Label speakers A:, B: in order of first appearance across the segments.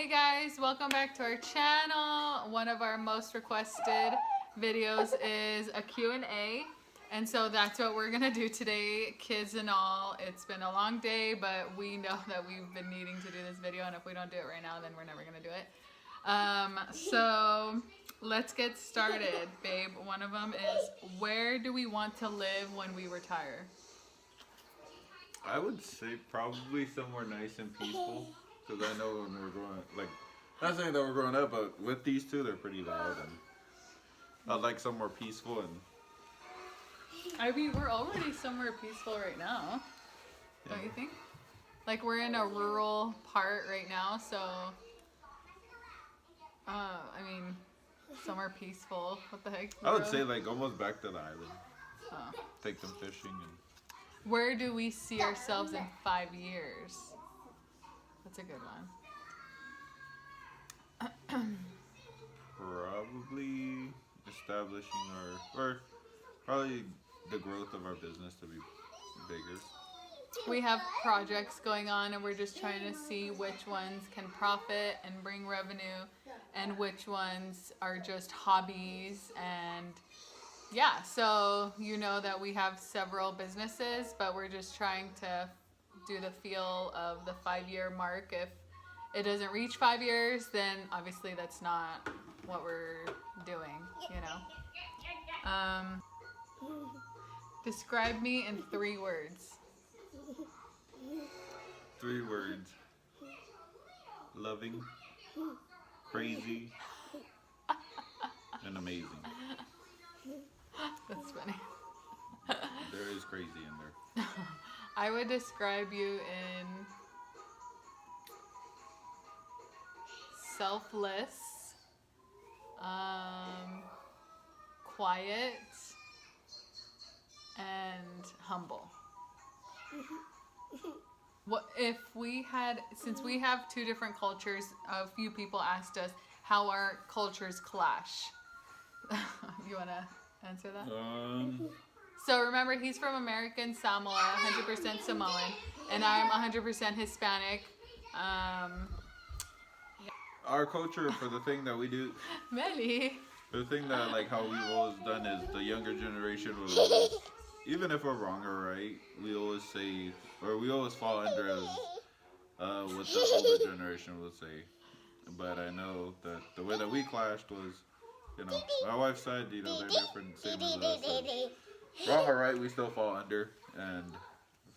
A: Hey guys, welcome back to our channel. One of our most requested videos is a Q&A, and so that's what we're gonna do today, kids and all. It's been a long day, but we know that we've been needing to do this video, and if we don't do it right now, then we're never gonna do it. So let's get started, babe. One of them is, where do we want to live when we retire?
B: I would say probably somewhere nice and peaceful, because I know when we're growing, not saying that we're growing up, but with these two, they're pretty loud, and I'd like somewhere peaceful. And
A: I mean, we're already somewhere peaceful right now, don't you think? Like, we're in a rural part right now, so I mean, somewhere peaceful. What the heck?
B: I would say like almost back to the island.
A: Oh.
B: Take them fishing. And
A: Where do we see ourselves in 5 years? That's a good one.
B: probably establishing or probably the growth of our business to be bigger.
A: We have projects going on, and we're just trying to see which ones can profit and bring revenue and which ones are just hobbies. And yeah, so you know that we have several businesses, but we're just trying to do the feel of the 5-year mark. If it doesn't reach 5 years, then obviously that's not what we're doing, you know. Describe me in 3 words.
B: 3 words: loving, crazy, and amazing.
A: That's funny.
B: There is crazy in there.
A: I would describe you in selfless, quiet, and humble. What if we had, since we have 2 different cultures, a few people asked us how our cultures clash. You want to answer that? So remember, he's from American Samoa, 100% Samoan, and I'm 100% Hispanic.
B: Our culture, for the thing that we do,
A: Melly.
B: the thing that like how we've always done is the younger generation will always, even if we're wrong or right, we always say, or we always fall under as what the older generation would say. But I know that the way that we clashed was, you know, my wife's side, you know, they're different, same as us. So wrong or right, we still fall under, and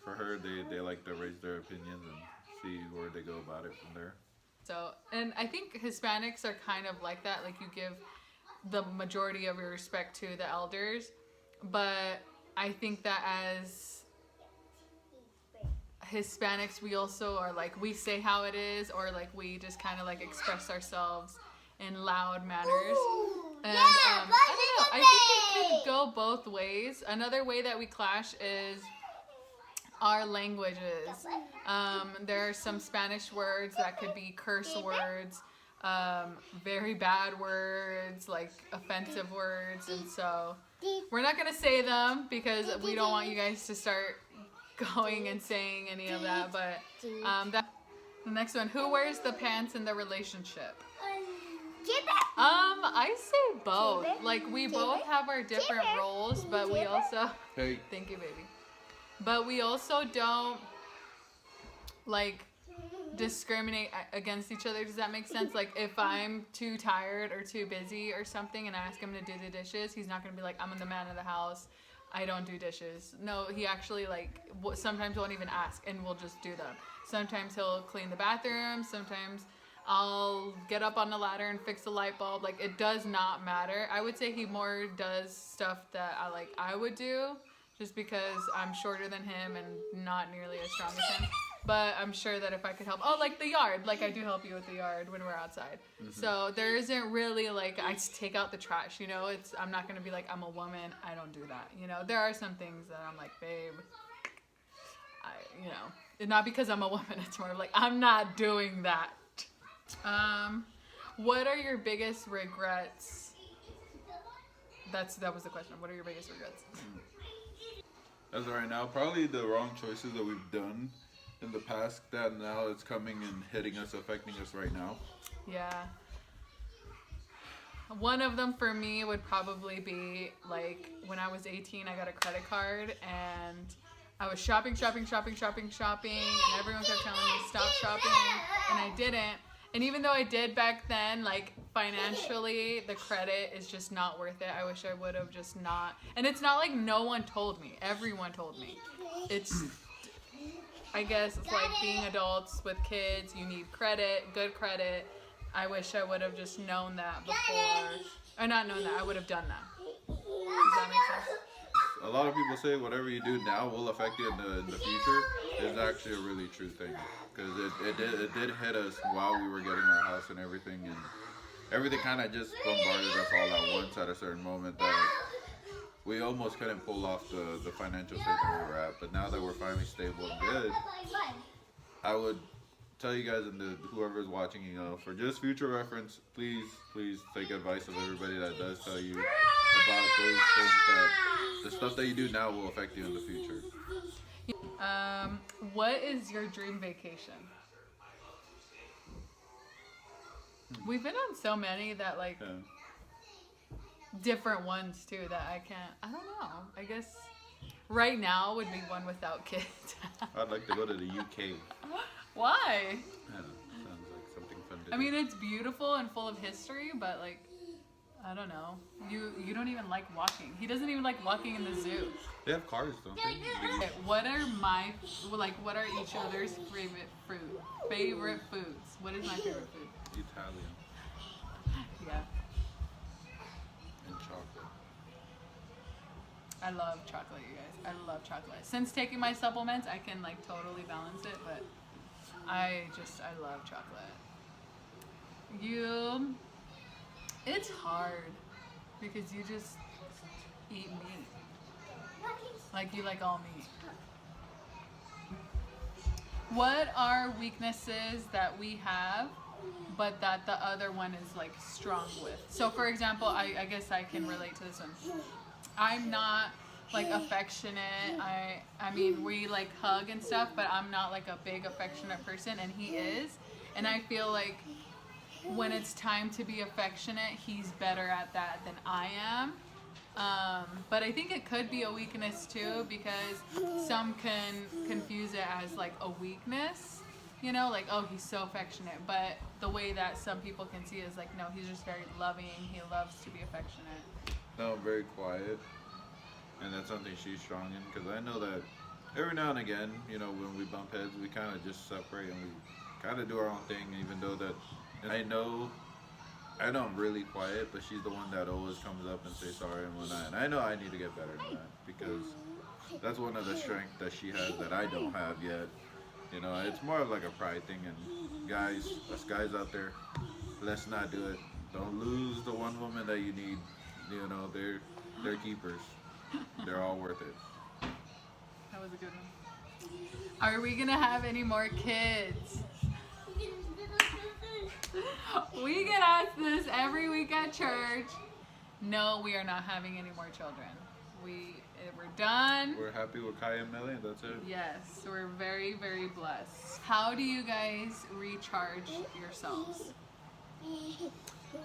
B: for her, they like to raise their opinions and see where they go about it from there.
A: So, and I think Hispanics are kind of like that. Like, you give the majority of your respect to the elders, but I think that as Hispanics, we also are like, we say how it is, or like we just kind of like express ourselves in loud manners. And I don't know, I think it could go both ways. Another way that we clash is our languages. There are some Spanish words that could be curse words, very bad words, like offensive words, and so we're not gonna say them because we don't want you guys to start going and saying any of that. But the next one: who wears the pants in the relationship? I say both. Like, we both have our different roles, but we also thank you, baby. But we also don't like discriminate against each other. Does that make sense? Like, if I'm too tired or too busy or something and I ask him to do the dishes, he's not gonna be like, I'm the man of the house, I don't do dishes. No, he actually like sometimes won't even ask and we'll just do them. Sometimes he'll clean the bathroom. Sometimes I'll get up on the ladder and fix the light bulb. Like, it does not matter. I would say he more does stuff that I would do, just because I'm shorter than him and not nearly as strong as him. But I'm sure that if I could help, like the yard, like I do help you with the yard when we're outside. So there isn't really like, I take out the trash, you know, I'm not going to be like, I'm a woman, I don't do that. You know, there are some things that I'm like, babe, you know, not because I'm a woman, it's more like, I'm not doing that. What are your biggest regrets? That was the question. What are your biggest regrets?
B: As of right now, probably the wrong choices that we've done in the past that now it's coming and hitting us, affecting us right now?
A: Yeah. One of them for me would probably be like when I was 18, I got a credit card and I was shopping, and everyone kept telling me stop shopping, and I didn't. And even though I did back then, like financially, the credit is just not worth it. I wish I would have just not. And it's not like no one told me. Everyone told me. It's, I guess it's like being adults with kids. You need credit, good credit. I wish I would have just known that before. Or not known that. I would have done that. Does that make sense?
B: A lot of people say whatever you do now will affect you in the future. It's actually a really true thing, because it did hit us while we were getting our house and everything kind of just bombarded us all at once at a certain moment that we almost couldn't pull off the financial state that we were at. But now that we're finally stable and good, I would tell you guys and whoever's watching, you know, for just future reference, please take advice of everybody that does tell you about those things, that the stuff that you do now will affect you in the future.
A: What is your dream vacation? We've been on so many that like different ones too that I don't know. I guess right now would be one without kids.
B: I'd like to go to the UK.
A: Why?
B: I don't know. Sounds like something fun to do.
A: I mean, it's beautiful and full of history, but like, I don't know. You don't even like walking. He doesn't even like walking in the zoo.
B: They have cars, don't they?
A: Okay, what are each other's favorite foods? What is my favorite food?
B: Italian.
A: Yeah.
B: And chocolate.
A: I love chocolate, you guys. I love chocolate. Since taking my supplements, I can like totally balance it, but I love chocolate. It's hard because you just eat meat. Like you like all meat. What are weaknesses that we have but that the other one is like strong with? So for example, I guess I can relate to this one. I'm not like affectionate. I mean we like hug and stuff, but I'm not like a big affectionate person, and he is. And I feel like when it's time to be affectionate, he's better at that than I am. But I think it could be a weakness too, because some can confuse it as like a weakness, you know, like, oh, he's so affectionate. But the way that some people can see it is like, no, he's just very loving. He loves to be affectionate.
B: No, I'm very quiet, and that's something she's strong in, because I know that every now and again, you know, when we bump heads, we kind of just separate and we kind of do our own thing, even though that, and I know I'm really quiet, but she's the one that always comes up and says sorry and whatnot. And I know I need to get better than that, because that's one of the strengths that she has that I don't have yet. You know, it's more of like a pride thing. And guys, us guys out there, let's not do it. Don't lose the one woman that you need. You know, they're keepers. They're all worth it.
A: That was a good one. Are we gonna have any more kids? We get asked this every week at church. No, we are not having any more children. We're done.
B: We're happy with Kaya and Millie, and that's it.
A: Yes, we're very, very blessed. How do you guys recharge yourselves?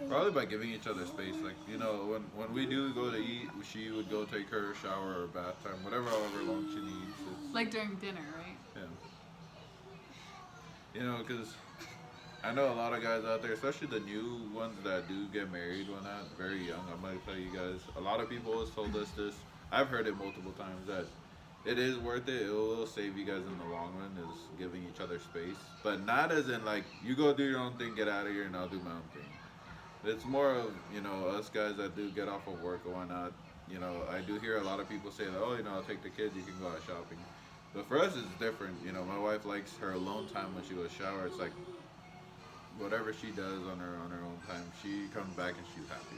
B: Probably by giving each other space. Like, you know, when we do go to eat, she would go take her shower or bath time, however long she needs.
A: Like during dinner, right?
B: Yeah. You know, because I know a lot of guys out there, especially the new ones that do get married when not very young. I'm going to tell you guys, a lot of people have told us this. I've heard it multiple times, that it is worth it. It will save you guys in the long run, is giving each other space. But not as in like, you go do your own thing, get out of here, and I'll do my own thing. It's more of, you know, us guys that do get off of work or whatnot. You know, I do hear a lot of people say that, oh, you know, I'll take the kids, you can go out shopping. But for us, it's different. You know, my wife likes her alone time when she goes shower. It's like, whatever she does on her own time, she comes back and she's happy.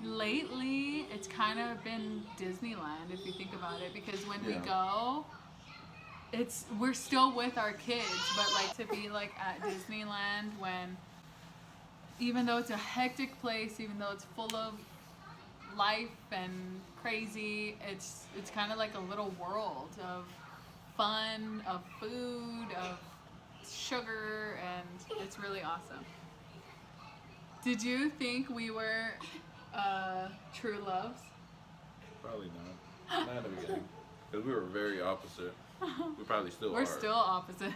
A: Lately, it's kind of been Disneyland, if you think about it, because when we go, we're still with our kids, but like to be like at Disneyland when, even though it's a hectic place, even though it's full of life and crazy. It's kind of like a little world of fun, of food, of sugar, and it's really awesome. Did you think we were true loves?
B: Probably not. Not in the beginning. Because we were very opposite. We probably still are.
A: We're still opposite.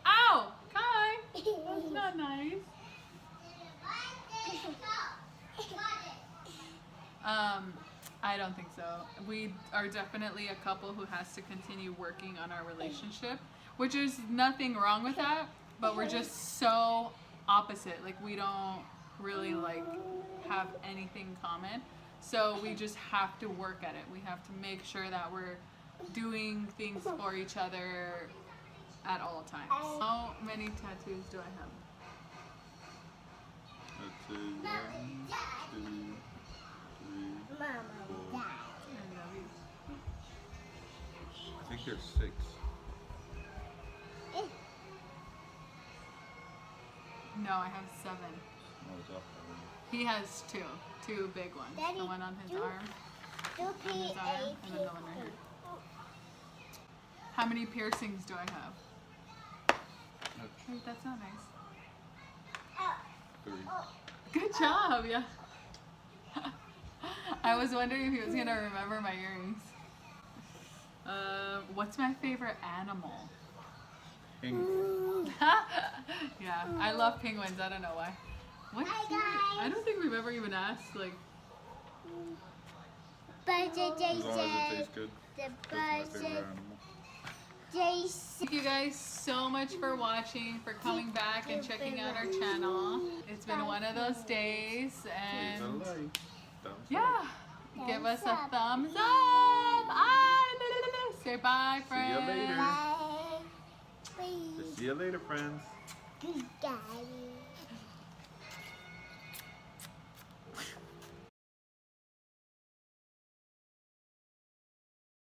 A: Ow! Kai! That's not nice. I don't think so. We are definitely a couple who has to continue working on our relationship, which is nothing wrong with that, but we're just so opposite. Like, we don't really like have anything common. So we just have to work at it. We have to make sure that we're doing things for each other at all times. How many tattoos do I have?
B: Let's see. 1, 2, 3, 4. I think there's 6.
A: No, I have 7.
B: Oh, it's off.
A: He has 2 big ones.
C: Daddy,
A: the one on his arm, and his arm, and then the one right here. How many piercings do I have? Wait, that's not nice.
B: 3.
A: Good job, yeah. I was wondering if he was gonna remember my earrings. What's my favorite animal?
B: Penguin.
A: Yeah, I love penguins. I don't know why. What's I don't think we've ever even asked, like.
C: But
B: As long as it tastes good. That's my favorite animal.
A: Thank you guys so much for watching, for coming back and checking out our channel. It's been one of those days, and
B: Please a like. Thumbs
A: yeah,
B: up.
A: give us a thumbs up. Say bye, friends.
B: See you later.
C: Bye.
B: See you later, friends.
C: Daddy.